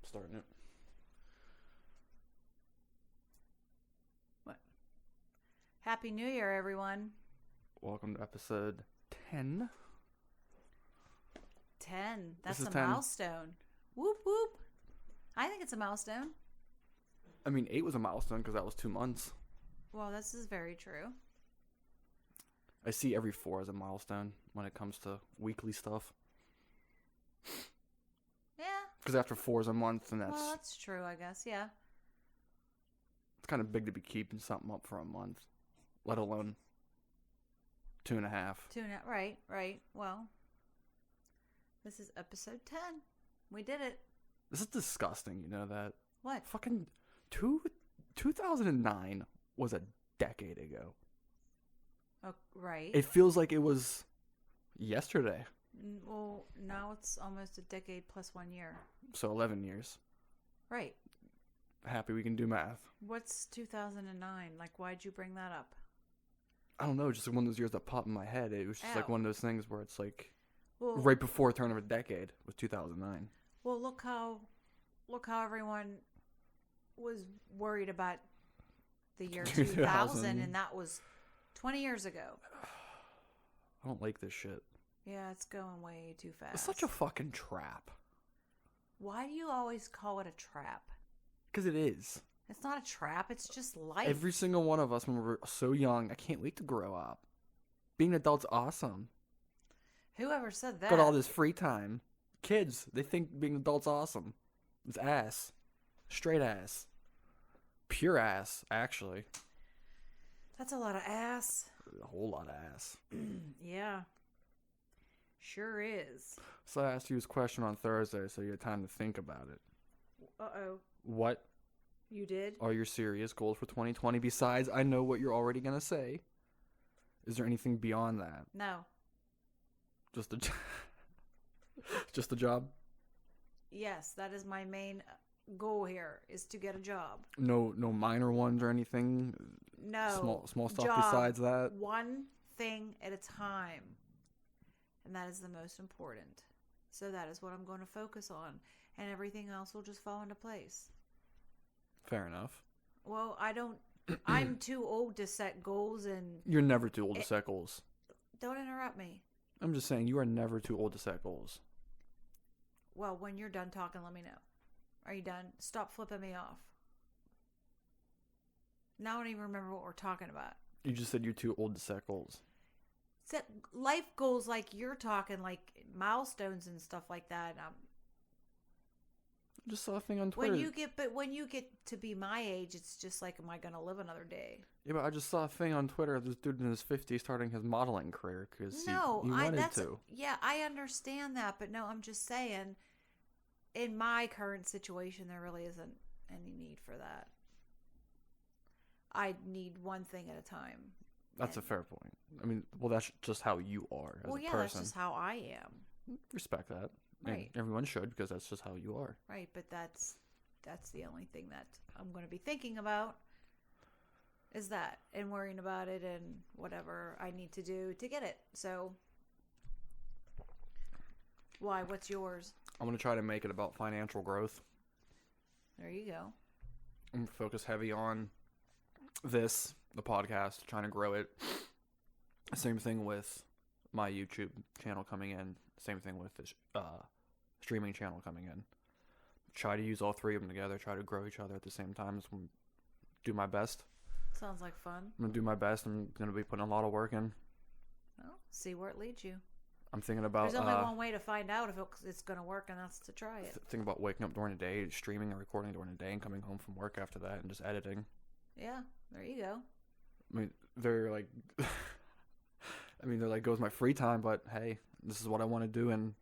Starting it. What? Happy New Year, everyone. Welcome to episode 10. 10. That's This a is 10. milestone. Whoop, whoop. I think it's a milestone. I mean, 8 was a milestone because that was 2 months. Well, this is very true. I see every 4 as a milestone when it comes to weekly stuff. Yeah. Because after 4 is a month, and Well, that's true, I guess. Yeah. it's kind of big to be keeping something up for a month, let alone 2.5. Right. Well, this is episode 10. We did it. This is disgusting, you know that? What? Fucking 2009 was a decade ago. Oh, right. It feels like it was yesterday. Well, now it's almost a decade plus 1 year. So 11 years. Right. Happy we can do math. What's 2009? Like, why'd you bring that up? I don't know, just one of those years that popped in my head. It was just like one of those things where it's like right before turn of a decade was 2009. Well, look how everyone was worried about the year 2000, and that was 20 years ago. I don't like this shit. Yeah, it's going way too fast. It's such a fucking trap. Why do you always call it a trap? Because it is. It's not a trap. It's just life. Every single one of us, when we're so young, I can't wait to grow up. Being an adult's awesome. Whoever said that? Got all this free time. Kids, they think being an adult's awesome. It's ass. Straight ass. Pure ass, actually. That's a lot of ass. A whole lot of ass. Yeah. Sure is. So I asked you this question on Thursday, so you had time to think about it. Uh-oh. What You did? are your serious goals for 2020 besides I know what you're already going to say? Is there anything beyond that? No. Just a just a job? Yes, that is my main goal here, is to get a job. No minor ones or anything? No. Small stuff job, besides that? One thing at a time. And that is the most important. So that is what I'm going to focus on. And everything else will just fall into place. Fair enough. Well, I'm too old to set goals and... You're never too old to set goals. Don't interrupt me. I'm just saying, you are never too old to set goals. Well, when you're done talking, let me know. Are you done? Stop flipping me off. Now I don't even remember what we're talking about. You just said you're too old to set goals. Set life goals like you're talking, like milestones and stuff like that. I just saw a thing on Twitter. When you get to be my age, it's just like, am I going to live another day? Yeah, but I just saw a thing on Twitter. This dude in his 50s starting his modeling career because he wanted to. Yeah, I understand that, but no, I'm just saying, in my current situation, there really isn't any need for that. I need one thing at a time. That's a fair point. I mean, well, that's just how you are as a person. That's just how I am. Respect that. Right. And everyone should, because that's just how you are. Right, but that's the only thing that I'm going to be thinking about is that, and worrying about it and whatever I need to do to get it. So, why? What's yours? I'm going to try to make it about financial growth. There you go. I'm going to focus heavy on the podcast, trying to grow it. Same thing with my YouTube channel coming in. Same thing with this streaming channel coming in. Try to use all 3 of them together. Try to grow each other at the same time. Do my best. Sounds like fun. I'm going to do my best. I'm going to be putting a lot of work in. Well, see where it leads you. I'm thinking about... There's only one way to find out if it's going to work, and that's to try it. Thinking about waking up during the day, streaming and recording during the day, and coming home from work after that, and just editing. Yeah, there you go. I mean, they're like... they're like, goes my free time, but hey, this is what I want to do, and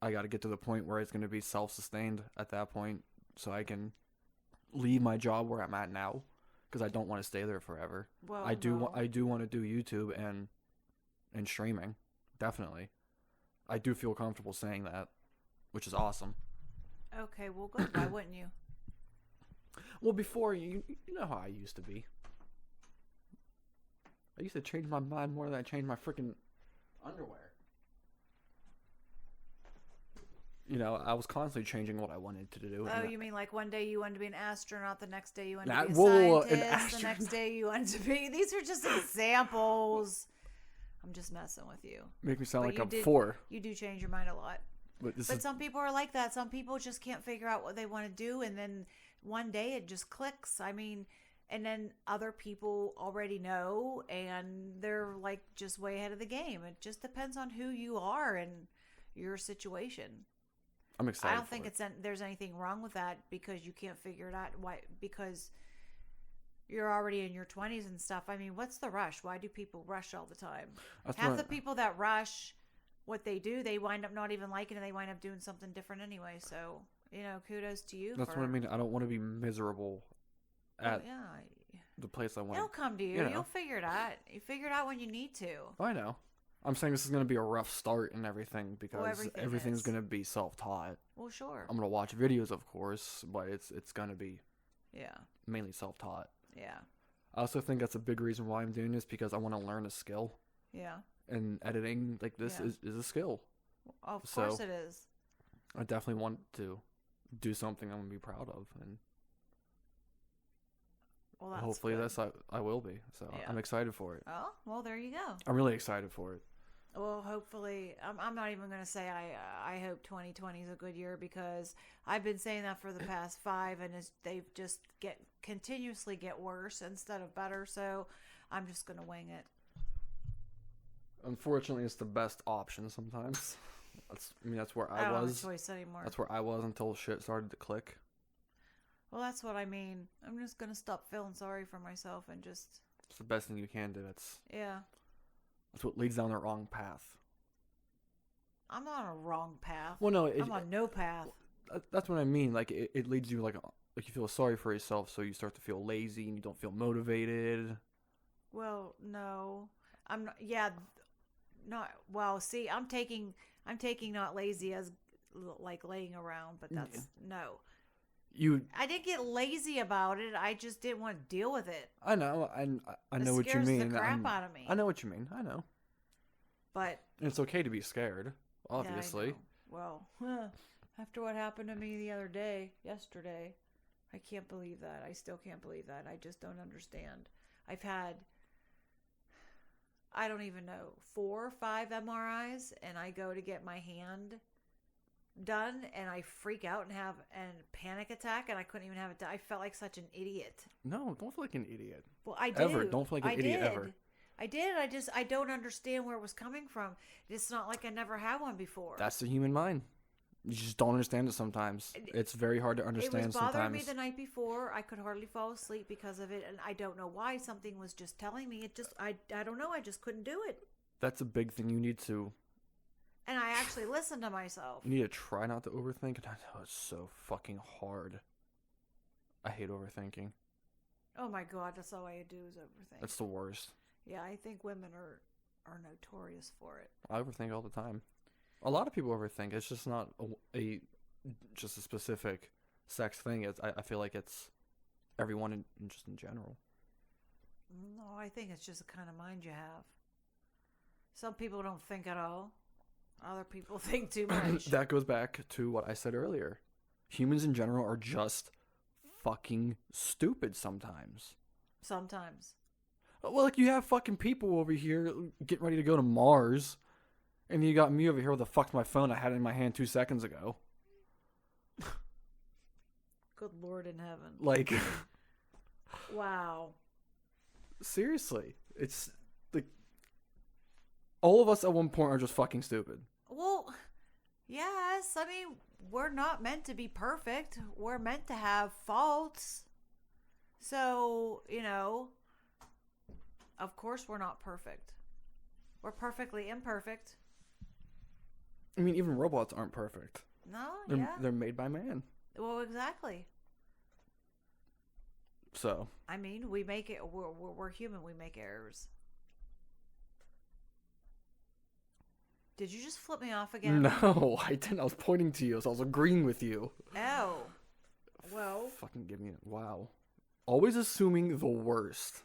I got to get to the point where it's going to be self-sustained at that point, so I can leave my job where I'm at now, because I don't want to stay there forever. Well, I do want to do YouTube and streaming, definitely. I do feel comfortable saying that, which is awesome. Okay, well, good. Why wouldn't you? Well, before, you know how I used to be. I used to change my mind more than I changed my freaking underwear. I was constantly changing what I wanted to do. Oh, and you mean like one day you wanted to be an astronaut, the next day you wanted Not- to be a whoa, an scientist, the next day you wanted to be... These are just examples. I'm just messing with you. Make me sound But like I'm did- 4. You do change your mind a lot. But But some people are like that. Some people just can't figure out what they want to do, and then one day it just clicks. I mean, and then other people already know, and they're like just way ahead of the game. It just depends on who you are and your situation. I'm excited. I don't think there's anything wrong with that because you can't figure it out. Why? Because you're already in your 20s and stuff. I mean, what's the rush? Why do people rush all the time? Half the people that rush, what they do, they wind up not even liking it. They wind up doing something different anyway. So, kudos to you. That's what I mean. I don't want to be miserable at the place I want. It'll come to you. You'll figure it out. You figure it out when you need to. I know. I'm saying this is going to be a rough start and everything because everything's going to be self-taught. Well, sure. I'm going to watch videos, of course, but it's going to be mainly self-taught. Yeah. I also think that's a big reason why I'm doing this because I want to learn a skill. Yeah. And editing like this is a skill. Of course it is. I definitely want to do something I'm going to be proud of. And hopefully I will be. So I'm excited for it. Oh, well, there you go. I'm really excited for it. Well, hopefully, I'm not even going to say I hope 2020 is a good year because I've been saying that for the past 5 and they've just continuously get worse instead of better. So I'm just going to wing it. Unfortunately, it's the best option sometimes. That's where I don't was. have a choice anymore. That's where I was until shit started to click. Well, that's what I mean. I'm just going to stop feeling sorry for myself and just... It's the best thing you can do. Yeah. That's what leads down the wrong path. I'm not on a wrong path. Well, no. I'm on no path. That's what I mean. Like, it leads you, like you feel sorry for yourself, so you start to feel lazy and you don't feel motivated. Well, no. I'm not... Yeah. Not... Well, see, I'm taking not lazy as, like, laying around, but that's... No. I didn't get lazy about it. I just didn't want to deal with it. I know. I know what you mean. It scares the crap out of me. I know what you mean. I know. But it's okay to be scared, obviously. Yeah, well, after what happened to me yesterday, I can't believe that. I still can't believe that. I just don't understand. I've had, I don't even know, 4 or 5 MRIs, and I go to get my hand done and I freak out and have a panic attack and I couldn't even have it done. I felt like such an idiot. No, don't feel like an idiot. Well, I did. Ever. Don't feel like an idiot ever. I did. I don't understand where it was coming from. It's not like I never had one before. That's the human mind. You just don't understand it sometimes. It's very hard to understand sometimes. It was bothering me the night before. I could hardly fall asleep because of it, and I don't know why. Something was just telling me. I don't know. I just couldn't do it. That's a big thing you need to... And I actually listened to myself. You need to try not to overthink. And I know it's so fucking hard. I hate overthinking. Oh my God, that's all I do is overthink. That's the worst. Yeah, I think women are notorious for it. I overthink all the time. A lot of people overthink. It's just not just a specific sex thing. I feel like it's everyone just in general. No, I think it's just the kind of mind you have. Some people don't think at all. Other people think too much. That goes back to what I said earlier. Humans in general are just fucking stupid sometimes. Sometimes. Well, like you have fucking people over here getting ready to go to Mars, and you got me over here with the fuck's my phone I had in my hand 2 seconds ago. Good Lord in heaven. Like. Wow. Seriously. It's like all of us at one point are just fucking stupid. Well, yes. I mean, we're not meant to be perfect. We're meant to have faults. So, of course we're not perfect. We're perfectly imperfect. I mean, even robots aren't perfect. No, They're made by man. Well, exactly. So. I mean, we make it. We're human. We make errors. Did you just flip me off again? No, I didn't. I was pointing to you, so I was agreeing with you. Oh. Well. Fucking give me it. Wow. Always assuming the worst.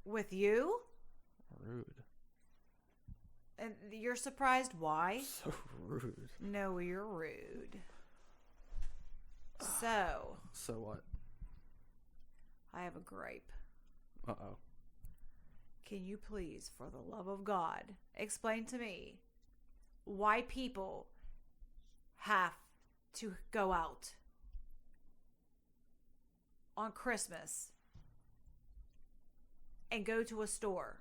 With you? Rude. And you're surprised why? So rude. No, you're rude. So. So what? I have a gripe. Uh-oh. Can you please, for the love of God, explain to me why people have to go out on Christmas and go to a store?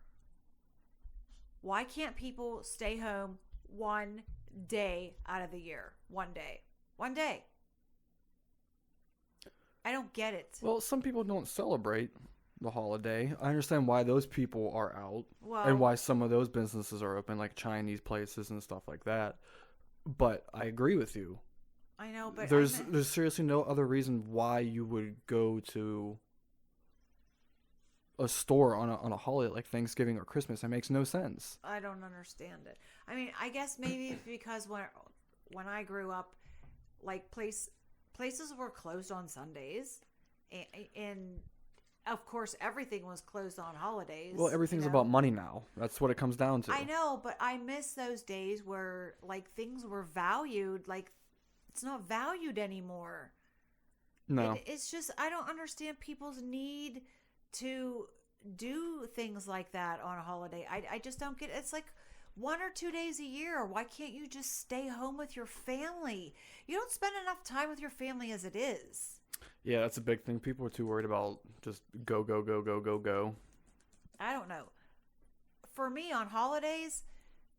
Why can't people stay home one day out of the year? One day. One day. I don't get it. Well, some people don't celebrate the holiday. I understand why those people are out, Well, and why some of those businesses are open, like Chinese places and stuff like that. But I agree with you. I know, but there's seriously no other reason why you would go to a store on a holiday like Thanksgiving or Christmas. It makes no sense. I don't understand it. I mean, I guess maybe it's because when I grew up, like places were closed on Sundays, and of course everything was closed on holidays. Well, everything's about money now. That's what it comes down to. I know, but I miss those days where like things were valued. Like it's not valued anymore. No, it's just I don't understand people's need to do things like that on a holiday. I just don't get it. It's like 1 or 2 days a year. Why can't you just stay home with your family? You don't spend enough time with your family as it is. Yeah, that's a big thing. People are too worried about just go. I don't know. For me on holidays,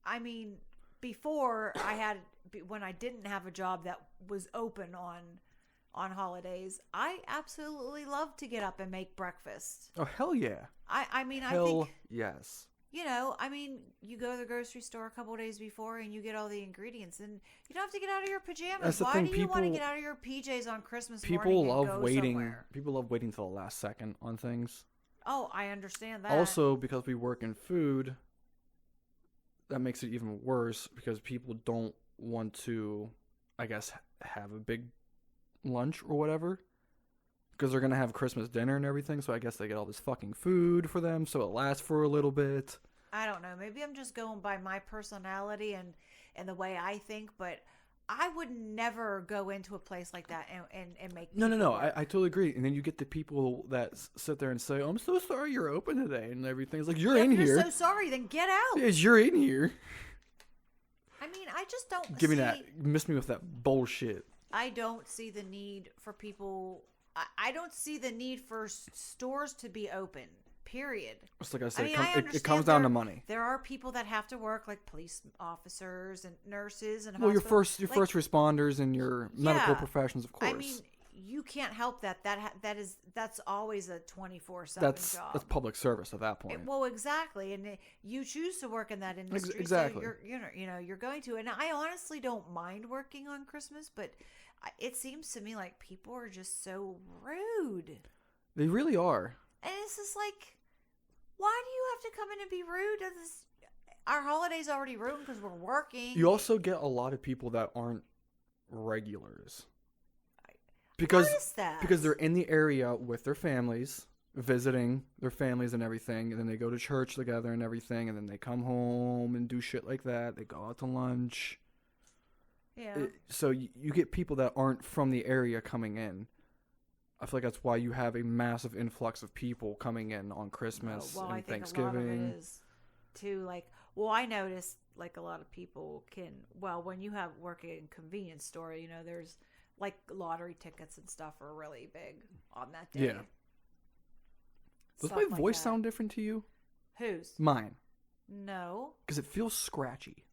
I mean, before when I didn't have a job that was open on holidays, I absolutely love to get up and make breakfast. Oh, hell yeah. I mean, hell I think, yes. you know, I mean, you go to the grocery store a couple of days before and you get all the ingredients, and you don't have to get out of your pajamas. Why do you want to get out of your PJs on Christmas morning and go somewhere? People love waiting till the last second on things. Oh, I understand that. Also, because we work in food, that makes it even worse because people don't want to, I guess, have a big lunch or whatever, because they're gonna have Christmas dinner and everything. So I guess they get all this fucking food for them, so it lasts for a little bit. I don't know. Maybe I'm just going by my personality and the way I think, but I would never go into a place like that and make. No. I totally agree. And then you get the people that sit there and say, "Oh, I'm so sorry you're open today," and everything. It's like you're in here. If you're so sorry, then get out. Yes, you're in here. I mean, I just don't. Give me that. Miss me with that bullshit. I don't see the need for people. I don't see the need for stores to be open. Period. It's like I said, I mean, it comes down to money. There are people that have to work, like police officers and nurses and your first responders and your medical professions, of course. I mean, you can't help that. That's always a 24/7 job. That's public service at that point. Well, exactly, and you choose to work in that industry. Exactly. So you're going to, and I honestly don't mind working on Christmas, but it seems to me like people are just so rude. They really are. And it's just like, why do you have to come in and be rude? Our holiday's already ruined because we're working. You also get a lot of people that aren't regulars. Because they're in the area with their families, visiting their families and everything, and then they go to church together and everything, and then they come home and do shit like that. They go out to lunch. Yeah. So you get people that aren't from the area coming in. I feel like that's why you have a massive influx of people coming in on Christmas and I think Thanksgiving. A lot of it is too, I noticed like a lot of people when you have work in a convenience store, there's like lottery tickets and stuff are really big on that day. Yeah. Does my voice sound different to you? Whose? Mine. No. Because it feels scratchy.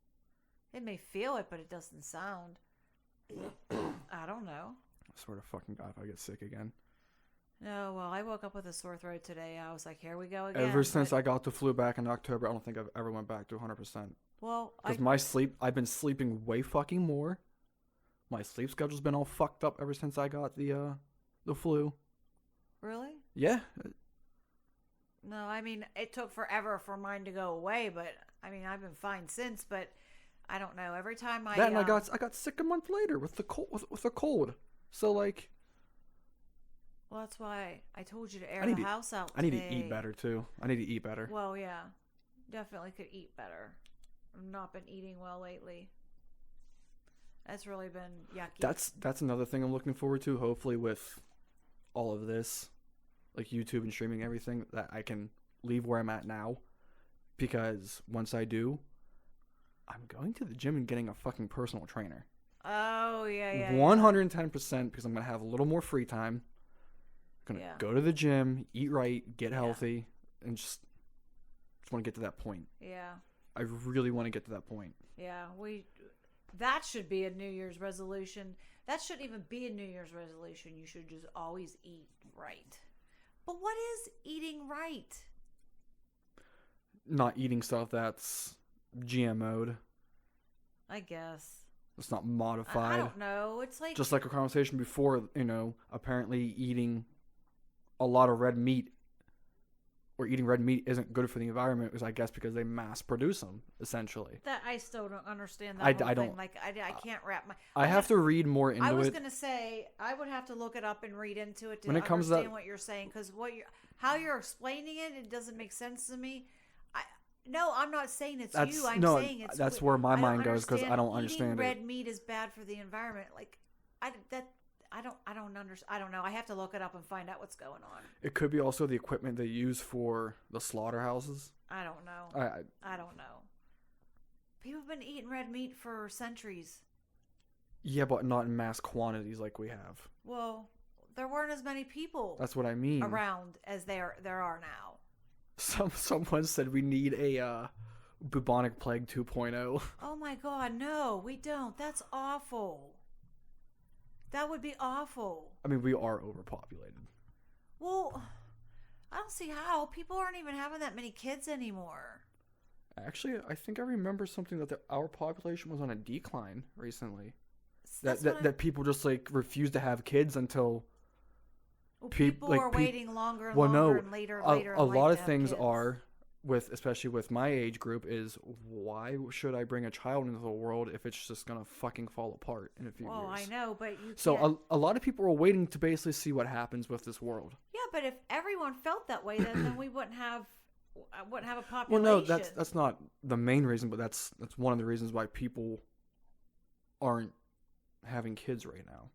It may feel it, but it doesn't sound. I don't know. I swear to fucking God if I get sick again. No, well, I woke up with a sore throat today. I was like, here we go again. Ever since I got the flu back in October, I don't think I've ever went back to 100%. Well, because I've been sleeping way fucking more. My sleep schedule's been all fucked up ever since I got the flu. Really? Yeah. No, I mean, it took forever for mine to go away, but I mean, I've been fine since, but I don't know. Every time I got sick a month later with the cold with a cold. So like, well, that's why I told you to air the house out today. I need to eat better too. I need to eat better. Well, yeah, definitely could eat better. not been eating well lately. That's really been yucky. That's another thing I'm looking forward to. Hopefully, with all of this, like YouTube and streaming everything, that I can leave where I'm at now, because once I do, I'm going to the gym and getting a fucking personal trainer. Oh yeah. 110%, because I'm gonna have a little more free time. I'm gonna go to the gym, eat right, get healthy, and just want to get to that point. Yeah. I really want to get to that point. Yeah, that should be a New Year's resolution. That shouldn't even be a New Year's resolution. You should just always eat right. But what is eating right? Not eating stuff that's GMO'd. I guess. It's not modified. I don't know. It's like... Just like a conversation before, apparently eating a lot of red meat or eating red meat isn't good for the environment, is I guess because they mass produce them, essentially. That I still don't understand that I whole don't. thing. Like, I can't wrap my... I have to read more into it. I was going to say, I would have to look it up and read into it to understand what you're saying, because how you're explaining it, it doesn't make sense to me. No, I'm not saying it's you. I'm saying it's... That's where my mind goes, because I don't understand eating red meat is bad for the environment. Like, I don't understand. I don't know. I have to look it up and find out what's going on. It could be also the equipment they use for the slaughterhouses. I don't know. I don't know. People have been eating red meat for centuries. Yeah, but not in mass quantities like we have. Well, there weren't as many people. That's what I mean. Around as there are now. Someone said we need a bubonic plague 2.0. Oh my God, no, we don't. That's awful. That would be awful. I mean, we are overpopulated. Well, I don't see how. People aren't even having that many kids anymore. Actually, I think I remember something that our population was on a decline recently. That people just like refuse to have kids until... Well, people are waiting longer and longer and later and later. A lot of things are, especially with my age group, is why should I bring a child into the world if it's just going to fucking fall apart in a few years? Well, I know, but you can't... So a lot of people are waiting to basically see what happens with this world. Yeah, but if everyone felt that way, then we wouldn't have a population. Well, no, that's not the main reason, but that's one of the reasons why people aren't having kids right now.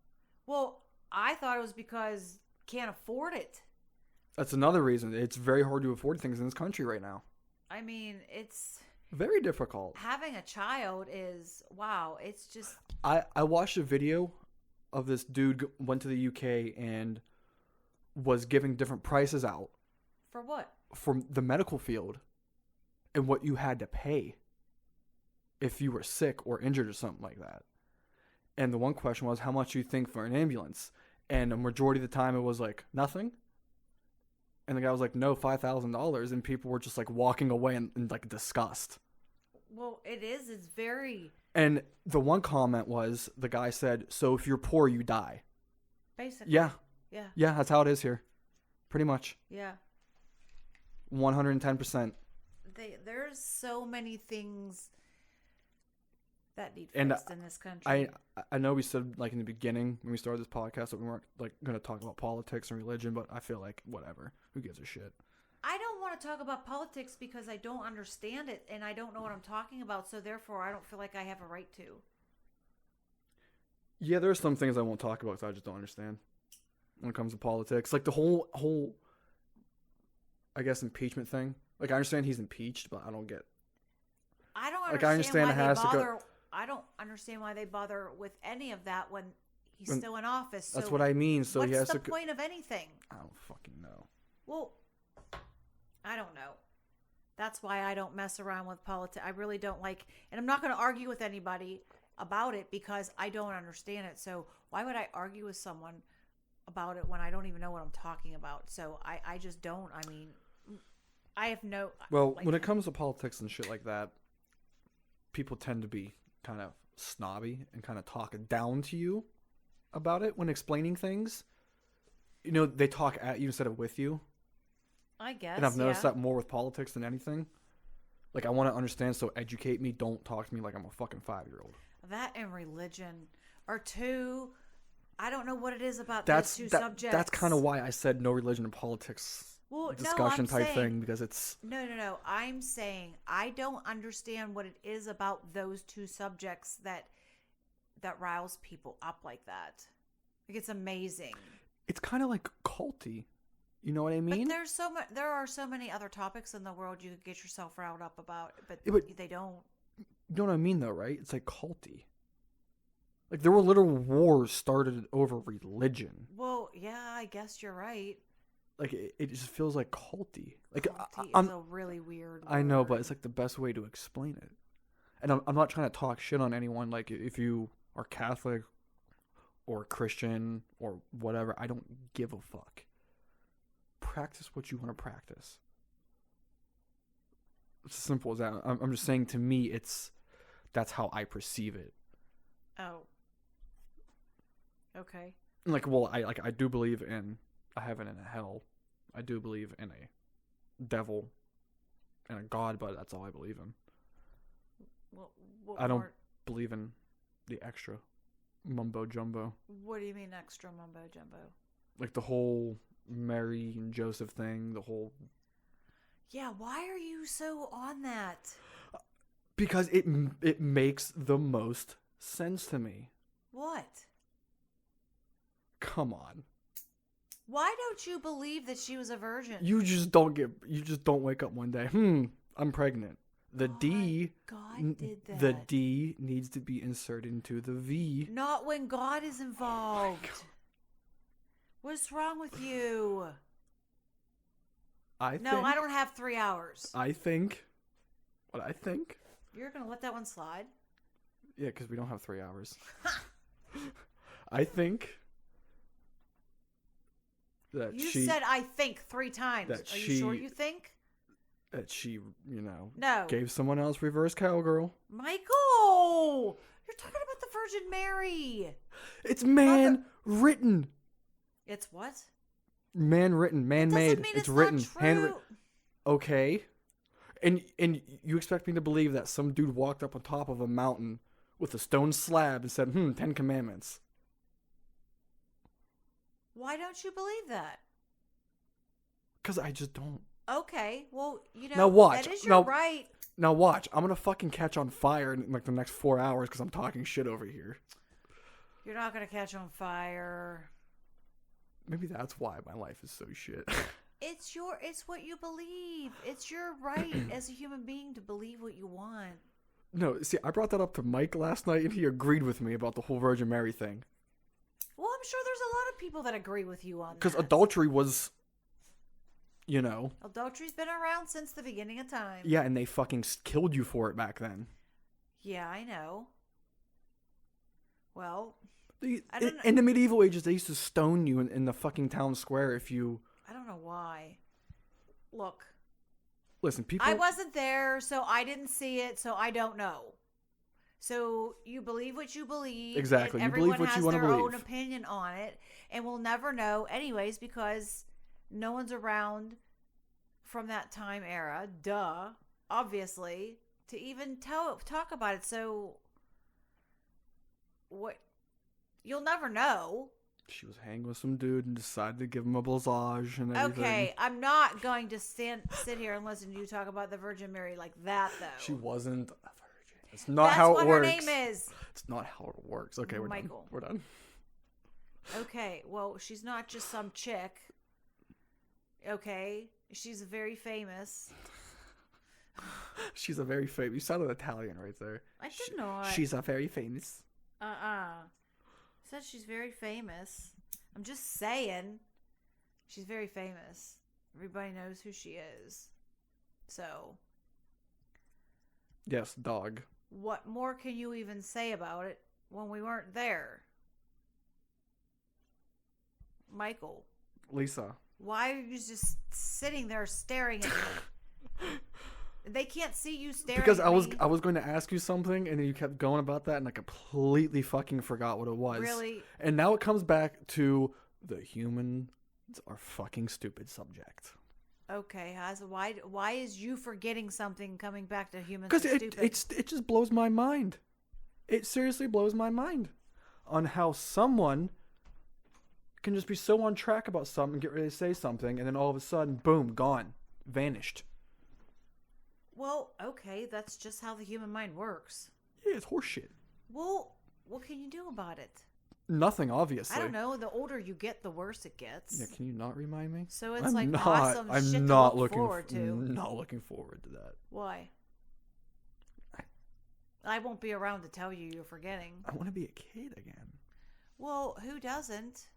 Well, I thought it was because... can't afford it. That's another reason. It's very hard to afford things in this country right now. I mean, it's very difficult. Having a child is, wow, it's just... I watched a video of this dude went to the UK and was giving different prices out. For what? For the medical field and what you had to pay if you were sick or injured or something like that. And the one question was, how much do you think for an ambulance? And a majority of the time it was like, nothing. And the guy was like, no, $5,000. And people were just like walking away in like disgust. Well, it's very... And the one comment was, the guy said, so if you're poor, you die. Basically. Yeah. Yeah. Yeah, that's how it is here. Pretty much. Yeah. 110%. There's so many things that need fixed in this country. I know we said like in the beginning when we started this podcast that we weren't like going to talk about politics and religion, but I feel like whatever. Who gives a shit? I don't want to talk about politics because I don't understand it and I don't know what I'm talking about, so therefore I don't feel like I have a right to. Yeah, there's some things I won't talk about because I just don't understand when it comes to politics. Like the whole I guess impeachment thing. Like I understand he's impeached, but I don't get... I don't understand I don't understand why they bother with any of that when he's still in office. That's what I mean. So what's the point of anything? I don't fucking know. Well, I don't know. That's why I don't mess around with politics. I really don't like, and I'm not going to argue with anybody about it because I don't understand it. So why would I argue with someone about it when I don't even know what I'm talking about? So I just don't. I mean, I have no... Well, when it comes to politics and shit like that, people tend to be kind of snobby and kind of talk down to you about it when explaining things. You know, they talk at you instead of with you. I guess. And I've noticed that more with politics than anything. Like, I want to understand, so educate me. Don't talk to me like I'm a fucking 5-year-old. That and religion are two... I don't know what it is about those two subjects. That's kind of why I said no religion and politics discussion type thing because it's... No. I'm saying I don't understand what it is about those two subjects that riles people up like that. Like, it's amazing. It's kind of like culty. You know what I mean? But there are so many other topics in the world you could get yourself riled up about, but they don't. You know what I mean, though, right? It's like culty. Like, there were literal wars started over religion. Well, yeah, I guess you're right. Like, it just feels like culty. Like, culty is a really weird word. I know, but it's like the best way to explain it. And I'm not trying to talk shit on anyone. Like, if you are Catholic or Christian or whatever, I don't give a fuck. Practice what you want to practice. It's as simple as that. I'm just saying, to me, that's how I perceive it. Oh. Okay. Like, well, I do believe in a heaven and a hell. I do believe in a devil and a God, but that's all I believe in. Well, I don't believe in the extra mumbo jumbo. What do you mean extra mumbo jumbo? Like the whole Mary and Joseph thing, the whole... Yeah, why are you so on that? Because it makes the most sense to me. What? Come on. Why don't you believe that she was a virgin? You just don't wake up one day, I'm pregnant. God did that. The D needs to be inserted into the V. Not when God is involved. What's wrong with you? I don't have 3 hours. I think. You're going to let that one slide? Yeah, because we don't have 3 hours. I think that you said I think 3 times. Are you sure you think? That she, no. gave someone else reverse cowgirl. Michael! You're talking about the Virgin Mary. It's man-written. It's what? Man-written, man-made. It's written, handwritten. Okay. And you expect me to believe that some dude walked up on top of a mountain with a stone slab and said, 10 commandments. Why don't you believe that? Because I just don't. Okay, well, now watch. That is your right. Now watch. I'm going to fucking catch on fire in like the next 4 hours because I'm talking shit over here. You're not going to catch on fire. Maybe that's why my life is so shit. It's what you believe. It's your right as a human being to believe what you want. No, see, I brought that up to Mike last night and he agreed with me about the whole Virgin Mary thing. Well, I'm sure there's a lot of people that agree with you on that. Because adultery was... Adultery's been around since the beginning of time. Yeah, and they fucking killed you for it back then. Yeah, I know. Well, in the medieval ages, they used to stone you in the fucking town square if you... I don't know why. Look. Listen, people... I wasn't there, so I didn't see it, so I don't know. So you believe what you believe. Exactly. You believe what you want to believe. Everyone has their own opinion on it, and we'll never know anyways because... No one's around from that time era, obviously, to even talk about it. So, what? You'll never know. She was hanging with some dude and decided to give him a blazage and everything. Okay, I'm not going to sit here and listen to you talk about the Virgin Mary like that, though. She wasn't a virgin. It's not how it works. That's what her name is. It's not how it works. Okay, we're Michael. Done. We're done. Okay, well, she's not just some chick. Okay, she's very famous. She's a very famous. You sounded Italian right there. I did not. She's a very famous. Said she's very famous. I'm just saying, she's very famous. Everybody knows who she is. So. Yes, dog. What more can you even say about it when we weren't there? Michael. Lisa. Why are you just sitting there staring at me? They can't see you staring because at me. I was going to ask you something, and then you kept going about that, and I completely fucking forgot what it was. Really? And now it comes back to the humans are fucking stupid subject. Okay, why is you forgetting something coming back to humans? Because it just blows my mind. It seriously blows my mind on how someone can just be so on track about something, get ready to say something, and then all of a sudden, boom, gone, vanished. Well, okay, that's just how the human mind works. Yeah, it's horseshit. Well, what can you do about it? Nothing, obviously. I don't know. The older you get, the worse it gets. Yeah, can you not remind me? So it's awesome shit to look forward to. I'm not looking forward to that. Why? I won't be around to tell you you're forgetting. I want to be a kid again. Well, who doesn't?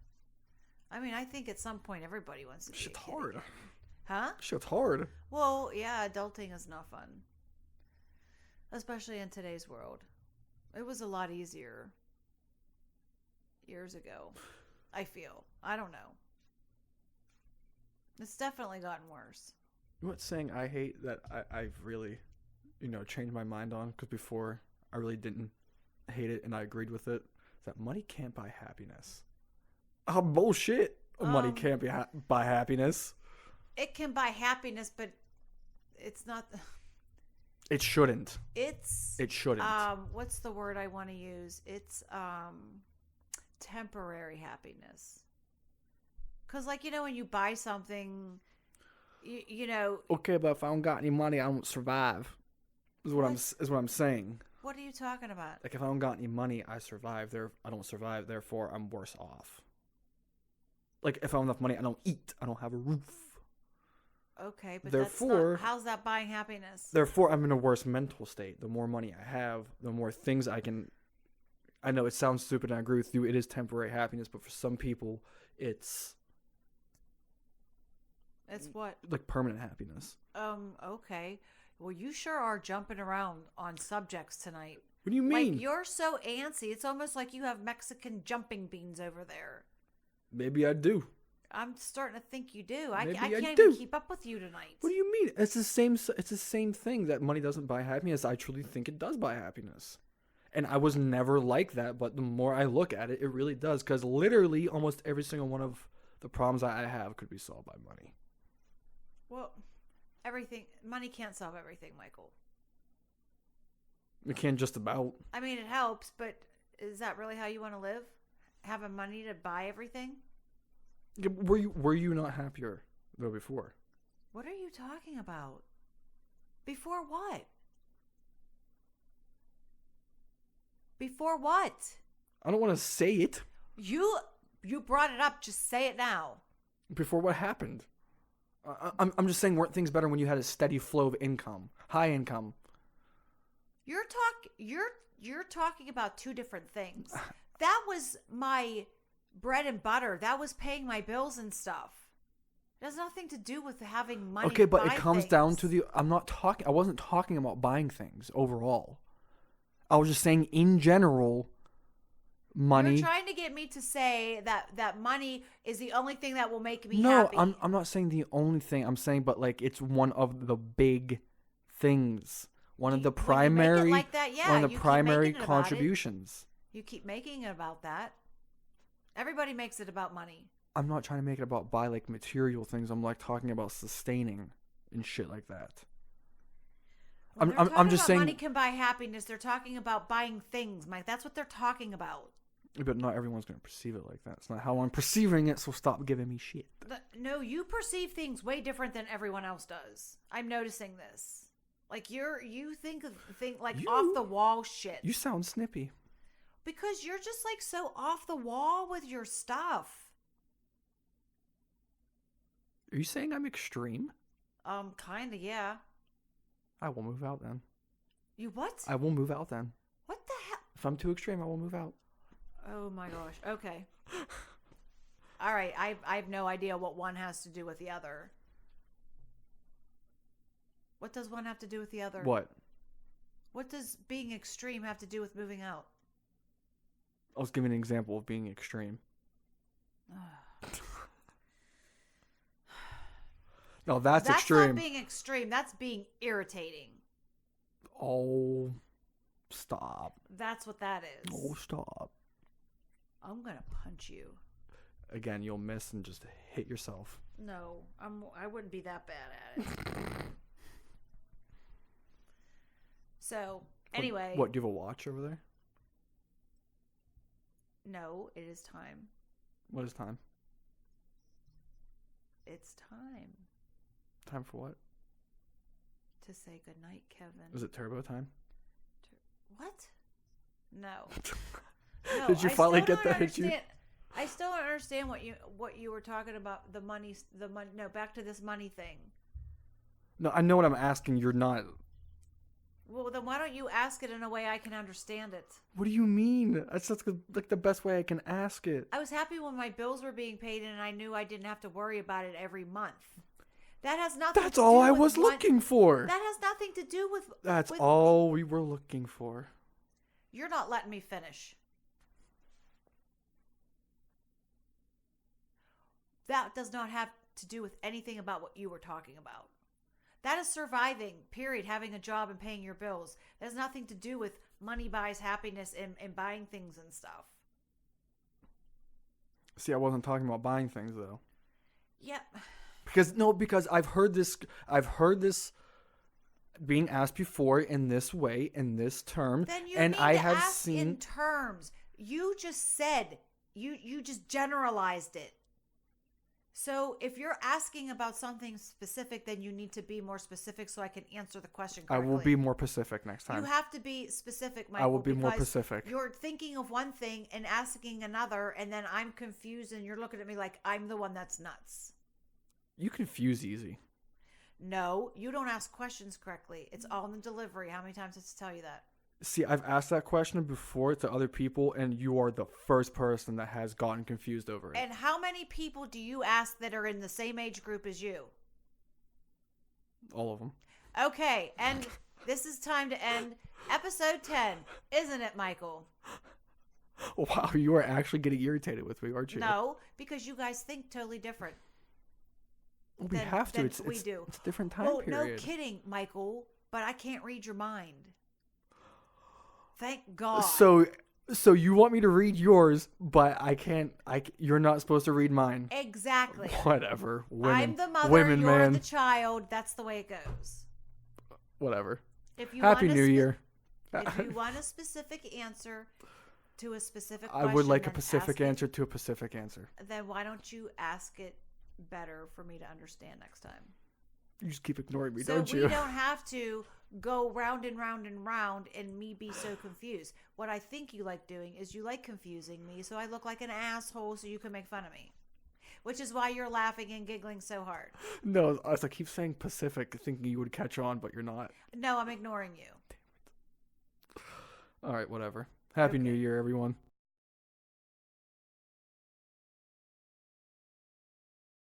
I mean, I think at some point everybody wants to be a kid. Shit's hard. Again. Huh? Shit's hard. Well, yeah, adulting is not fun. Especially in today's world. It was a lot easier years ago, I feel. I don't know. It's definitely gotten worse. You know what saying I hate that I've really, changed my mind on? Because before I really didn't hate it and I agreed with it. Is that money can't buy happiness. Oh, bullshit. Money can't buy happiness. It can buy happiness, but it's not... It shouldn't. It shouldn't. What's the word I want to use? It's temporary happiness. Because, when you buy something, Okay, but if I don't got any money, I won't survive. Is what I'm saying. What are you talking about? Like, if I don't got any money, I survive. I don't survive. Therefore, I'm worse off. Like, if I don't have enough money, I don't eat. I don't have a roof. Okay, but therefore, how's that buying happiness? Therefore, I'm in a worse mental state. The more money I have, the more things I can... I know it sounds stupid, and I agree with you. It is temporary happiness, but for some people, it's... It's what? Like permanent happiness. Okay. Well, you sure are jumping around on subjects tonight. What do you mean? Like, you're so antsy. It's almost like you have Mexican jumping beans over there. Maybe I do. I'm starting to think you do. I Maybe can't even keep up with you tonight. What do you mean? It's the same thing that money doesn't buy happiness. I truly think it does buy happiness. And I was never like that, but the more I look at it, it really does. Because literally almost every single one of the problems I have could be solved by money. Well, money can't solve everything, Michael. It can't just about. I mean, it helps, but is that really how you want to live? Having money to buy everything? Were you not happier though before? What are you talking about? Before what? Before what? I don't want to say it. You brought it up. Just say it now. Before what happened? I'm just saying, weren't things better when you had a steady flow of income, high income? You're talking about two different things. That was my bread and butter. That was paying my bills and stuff. It has nothing to do with having money. Okay, but to buy it comes things. down to I wasn't talking about buying things overall. I was just saying in general, money. You're trying to get me to say that money is the only thing that will make me happy. No, I'm not saying the only thing. I'm saying, but like it's one of the big things. One of the primary, like that, yeah, one of the primary contributions. You keep making it about that. Everybody makes it about money. I'm not trying to make it about buy like material things. I'm like talking about sustaining and shit like that. I'm just saying money can buy happiness. They're talking about buying things, Mike. That's what they're talking about. But not everyone's going to perceive it like that. It's not how I'm perceiving it, so stop giving me shit. No, you perceive things way different than everyone else does. I'm noticing this. Like you think off the wall shit. You sound snippy. Because you're just like so off the wall with your stuff. Are you saying I'm extreme? Kinda, yeah. I will move out then. You what? I will move out then. What the hell? If I'm too extreme, I will move out. Oh my gosh. Okay. All right. I have no idea what one has to do with the other. What does one have to do with the other? What? What does being extreme have to do with moving out? I was giving an example of being extreme. No, that's extreme. That's not being extreme. That's being irritating. Oh, stop. That's what that is. Oh, stop. I'm going to punch you. Again, you'll miss and just hit yourself. No, I wouldn't be that bad at it. So, anyway. What, do you have a watch over there? No, it is time. What is time? It's time. Time for what? To say goodnight, Kevin. Is it turbo time? What? No. Did you finally get that? I still don't understand what you were talking about. The money. No, back to this money thing. No, I know what I'm asking. You're not. Well, then why don't you ask it in a way I can understand it? What do you mean? That's like the best way I can ask it. I was happy when my bills were being paid and I knew I didn't have to worry about it every month. That has nothing. That's all I was looking for. That has nothing to do with. That's all we were looking for. You're not letting me finish. That does not have to do with anything about what you were talking about. That is surviving, period, having a job and paying your bills. That has nothing to do with money buys happiness and buying things and stuff. See, I wasn't talking about buying things, though. Yep. Because I've heard this being asked before in this way, in this term. Then you and need I to have ask seen in terms. You just said, you just generalized it. So if you're asking about something specific, then you need to be more specific so I can answer the question correctly. I will be more specific next time. You have to be specific, Michael. I will be more specific. You're thinking of one thing and asking another, and then I'm confused, and you're looking at me like I'm the one that's nuts. You confuse easy. No, you don't ask questions correctly. It's all in the delivery. How many times did I tell you that? See, I've asked that question before to other people, and you are the first person that has gotten confused over it. And how many people do you ask that are in the same age group as you? All of them. Okay, and this is time to end episode 10, isn't it, Michael? Wow, you are actually getting irritated with me, aren't you? No, because you guys think totally different. Well, we have to. It's a different time period. No kidding, Michael, but I can't read your mind. Thank God. So you want me to read yours, but I can't. You're not supposed to read mine. Exactly. Whatever. Women, I'm the mother. women, you're man. the child. That's the way it goes. Whatever. Happy New Year. If you want a specific answer to a specific question, I would like a specific answer to a specific answer. Then why don't you ask it better for me to understand next time? You just keep ignoring me, don't you? So we don't have to go round and round and round and me be so confused. What I think you like doing is you like confusing me so I look like an asshole so you can make fun of me. Which is why you're laughing and giggling so hard. No, I keep saying Pacific thinking you would catch on, but you're not. No, I'm ignoring you. All right, whatever. Happy New Year, everyone.